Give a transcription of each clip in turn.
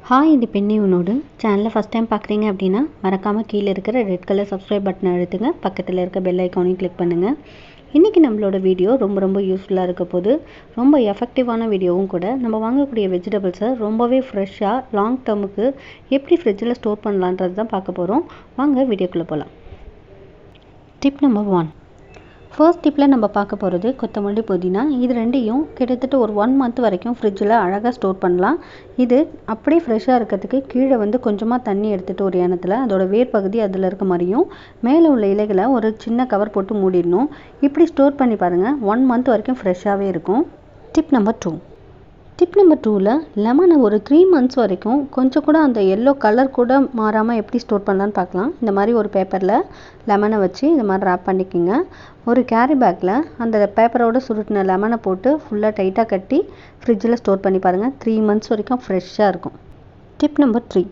Hi, இது பெண்ணே உன்னோடு சேனலில் ஃபஸ்ட் டைம் பார்க்குறீங்க அப்படின்னா மறக்காமல் கீழே இருக்கிற ரெட் கலர் சப்ஸ்கிரைப் பட்டனை அழுத்துங்க. பக்கத்தில் இருக்க பெல் ஐக்கானையும் கிளிக் பண்ணுங்கள். இன்றைக்கி நம்மளோட வீடியோ ரொம்ப யூஸ்ஃபுல்லாக இருக்க போது. ரொம்ப எஃபெக்டிவான வீடியோவும் கூட. நம்ம வாங்கக்கூடிய வெஜிடபிள்ஸை ரொம்பவே ஃப்ரெஷ்ஷாக லாங் டேர்முக்கு எப்படி ஃப்ரிட்ஜில் ஸ்டோர் பண்ணலான்றது தான் பார்க்க போகிறோம். வாங்க வீடியோக்குள்ளே போகலாம். Tip number 1. ஃபர்ஸ்ட் டிப்பில் நம்ம பார்க்க போகிறது கொத்தமல்லி, புதினா. இது ரெண்டையும் கிட்டத்தட்ட ஒரு 1 மந்த் வரைக்கும் ஃப்ரிட்ஜில் அழகாக ஸ்டோர் பண்ணலாம். இது அப்படியே ஃப்ரெஷ்ஷாக இருக்கிறதுக்கு கீழே கொஞ்சமாக தண்ணி எடுத்துகிட்டு ஒரு எண்ணத்தில் அதோட வேர் பகுதி அதில் இருக்க மாதிரியும் மேலே உள்ள இலைகளை ஒரு சின்ன கவர் போட்டு மூடிடணும். இப்படி ஸ்டோர் பண்ணி பாருங்கள், 1 மந்த் வரைக்கும் ஃப்ரெஷ்ஷாகவே இருக்கும். Tip number 2. டிப் நம்பர் 2ல் லெமனை ஒரு 3 மந்த்ஸ் வரைக்கும் கொஞ்சம் கூட அந்த எல்லோ கலர் கூட மாறாமல் எப்படி ஸ்டோர் பண்ணலான்னு பார்க்கலாம். இந்த மாதிரி ஒரு பேப்பரில் லெமனை வச்சு இந்த மாதிரி ரேப் பண்ணிக்கோங்க. ஒரு கேரி பேக்கில் அந்த பேப்பரோடு சுருட்டின லெமனை போட்டு ஃபுல்லாக டைட்டாக கட்டி ஃப்ரிட்ஜில் ஸ்டோர் பண்ணி பாருங்கள். 3 மந்த்ஸ் வரைக்கும் ஃப்ரெஷ்ஷாக இருக்கும். Tip number 3.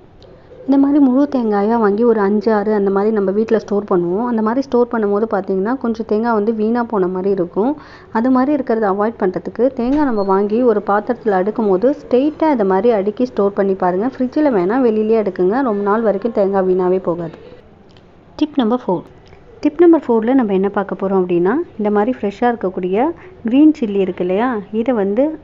இந்த மாதிரி முழு தேங்காயாக வாங்கி ஒரு 5-6 அந்த மாதிரி நம்ம வீட்டில் ஸ்டோர் பண்ணுவோம். அந்த மாதிரி ஸ்டோர் பண்ணும்போது பார்த்திங்கன்னா கொஞ்சம் தேங்காய் வீணாக போன மாதிரி இருக்கும். அது மாதிரி இருக்கிறத அவாய்ட் பண்ணுறதுக்கு தேங்காய் நம்ம வாங்கி ஒரு பாத்திரத்தில் அடுக்கும் போது ஸ்ட்ரெயிட்டாக இந்த மாதிரி அடுக்கி ஸ்டோர் பண்ணி பாருங்கள். ஃப்ரிட்ஜில் வேணால் வெளியிலே அடுக்குங்க. ரொம்ப நாள் வரைக்கும் தேங்காய் வீணாகவே போகாது. Tip number 4. டிப் நம்பர் 4ல் நம்ம என்ன பார்க்க போகிறோம் அப்படின்னா, இந்த மாதிரி ஃப்ரெஷ்ஷாக இருக்கக்கூடிய க்ரீன் சில்லி இருக்கு இல்லையா, இதை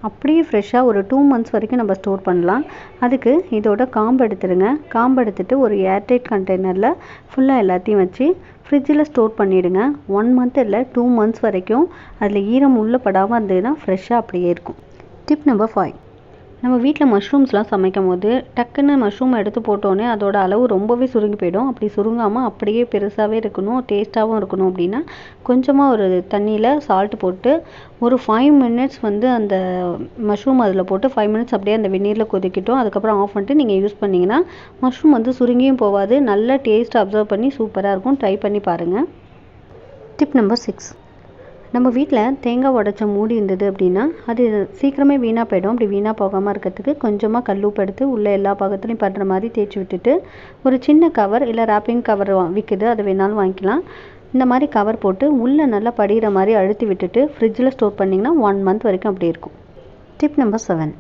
அப்படியே ஃப்ரெஷ்ஷாக ஒரு 2 மந்த்ஸ் வரைக்கும் நம்ம ஸ்டோர் பண்ணலாம். அதுக்கு இதோட காம்பு எடுத்துடுங்க. காம்பு எடுத்துகிட்டு ஒரு ஏர்டைட் கண்டெய்னரில் ஃபுல்லாக எல்லாத்தையும் வச்சு ஃப்ரிட்ஜில் ஸ்டோர் பண்ணிவிடுங்க. 1 மந்த் இல்லை 2 மந்த்ஸ் வரைக்கும் அதில் ஈரம் உள்ளே படாமல் இருந்ததுன்னா ஃப்ரெஷ்ஷாக அப்படியே இருக்கும். Tip number 5. நம்ம வீட்டில் மஷ்ரூம்ஸ்லாம் சமைக்கும் போது டக்குன்னு மஷ்ரூம் எடுத்து போட்டோன்னே அதோட அளவு ரொம்பவே சுருங்கி போயிடும். அப்படி சுருங்காமல் அப்படியே பெருசாகவே இருக்கணும், டேஸ்ட்டாகவும் இருக்கணும் அப்படின்னா கொஞ்சமாக ஒரு தண்ணியில் சால்ட்டு போட்டு ஒரு 5 மினிட்ஸ் அந்த மஷ்ரூம் அதில் போட்டு 5 மினிட்ஸ் அப்படியே அந்த வெந்நீரில் கொதிக்கட்டும். அதுக்கப்புறம் ஆஃப் பண்ணிட்டு நீங்கள் யூஸ் பண்ணிங்கன்னா மஷ்ரூம் சுருங்கியும் போகாது, நல்ல டேஸ்ட் அப்சர்வ் பண்ணி சூப்பராக இருக்கும். ட்ரை பண்ணி பாருங்கள். Tip number 6. நம்ம வீட்டில் தேங்காய் உடைச்ச மூடி இருந்தது அப்படின்னா அது சீக்கிரமே வீணாக போயிடும். அப்படி வீணாக போகாமல் இருக்கிறதுக்கு கொஞ்சமாக கல்லுப்பு எடுத்து உள்ளே எல்லா பக்கத்துலையும் படுற மாதிரி தேய்ச்சி விட்டுட்டு ஒரு சின்ன கவர் இல்லை ராப்பிங் கவர் விற்குது, அதை வேணாலும் வாங்கிக்கலாம். இந்த மாதிரி கவர் போட்டு உள்ளே நல்லா படிகிற மாதிரி அழுத்தி விட்டுட்டு ஃப்ரிட்ஜில் ஸ்டோர் பண்ணிங்கன்னா 1 மந்த் வரைக்கும் அப்படி இருக்கும். Tip number 7.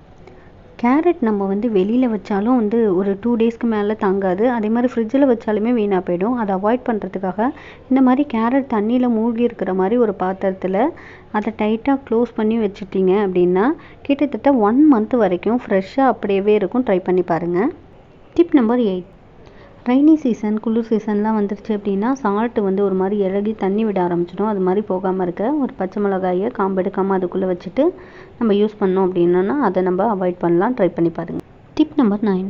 கேரட் நம்ம வெளியில் வச்சாலும் ஒரு 2 டேஸ்க்கு மேலே தாங்காது. அதே மாதிரி ஃப்ரிட்ஜில் வச்சாலுமே வீணாக போயிடும். அதை அவாய்ட் பண்ணுறதுக்காக இந்த மாதிரி கேரட் தண்ணியில் மூழ்கி இருக்கிற மாதிரி ஒரு பாத்திரத்தில் அதை டைட்டாக க்ளோஸ் பண்ணி வச்சுட்டிங்க அப்படின்னா கிட்டத்தட்ட 1 மந்த் வரைக்கும் ஃப்ரெஷ்ஷாக அப்படியே இருக்கும். ட்ரை பண்ணி பாருங்கள். Tip number 8. ரெய்னி சீசன், குளிர் சீசன்லாம் வந்துருச்சு அப்படின்னா சால்ட்டு ஒரு மாதிரி இறங்கி தண்ணி விட ஆரம்பிச்சிடும். அது மாதிரி போகாமல் இருக்க ஒரு பச்சை மிளகாயை காம்பு எடுக்காமல் அதுக்குள்ளே வச்சுட்டு நம்ம யூஸ் பண்ணோம் அப்படின்னா அதை நம்ம அவாய்ட் பண்ணலாம். ட்ரை பண்ணி பாருங்கள். Tip number 9.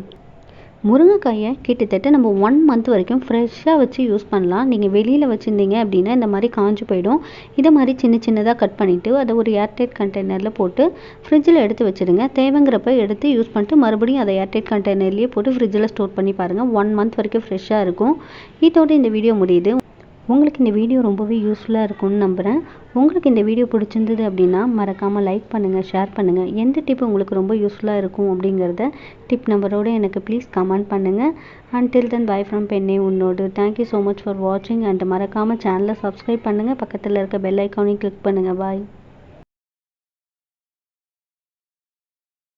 முருங்கைக்காயை கிட்டத்தட்ட நம்ம 1 மந்த் வரைக்கும் ஃப்ரெஷ்ஷாக வச்சு யூஸ் பண்ணலாம். நீங்கள் வெளியில் வச்சுருந்தீங்க அப்படின்னா இந்த மாதிரி காஞ்சு போயிடும். இதை மாதிரி சின்னதாக கட் பண்ணிவிட்டு அதை ஒரு ஏர்டைட் கண்டெய்னரில் போட்டு ஃப்ரிட்ஜில் எடுத்து வச்சுடுங்க. தேவைங்கிறப்ப எடுத்து யூஸ் பண்ணிட்டு மறுபடியும் அதை ஏர்டைட் கண்டெய்னர்லேயே போட்டு ஃப்ரிட்ஜில் ஸ்டோர் பண்ணி பாருங்கள். 1 மந்த் வரைக்கும் ஃப்ரெஷ்ஷாக இருக்கும். இதோட இந்த வீடியோ முடியுது. உங்களுக்கு இந்த வீடியோ ரொம்பவே யூஸ்ஃபுல்லாக இருக்கும்னு நம்புகிறேன். உங்களுக்கு இந்த வீடியோ பிடிச்சிருந்தது அப்படின்னா மறக்காமல் லைக் பண்ணுங்கள், ஷேர் பண்ணுங்கள். எந்த டிப் உங்களுக்கு ரொம்ப யூஸ்ஃபுல்லாக இருக்கும் அப்படிங்கிறத டிப் நம்பரோடு எனக்கு ப்ளீஸ் கமெண்ட் பண்ணுங்கள். until then bye from பெண்ணே உன்னோடு. தேங்க்யூ ஸோ மச் ஃபார் வாட்சிங் அண்ட் மறக்காமல் சேனலை சப்ஸ்கிரைப் பண்ணுங்கள். பக்கத்தில் இருக்க பெல் ஐக்கானையும் கிளிக் பண்ணுங்கள். பாய்.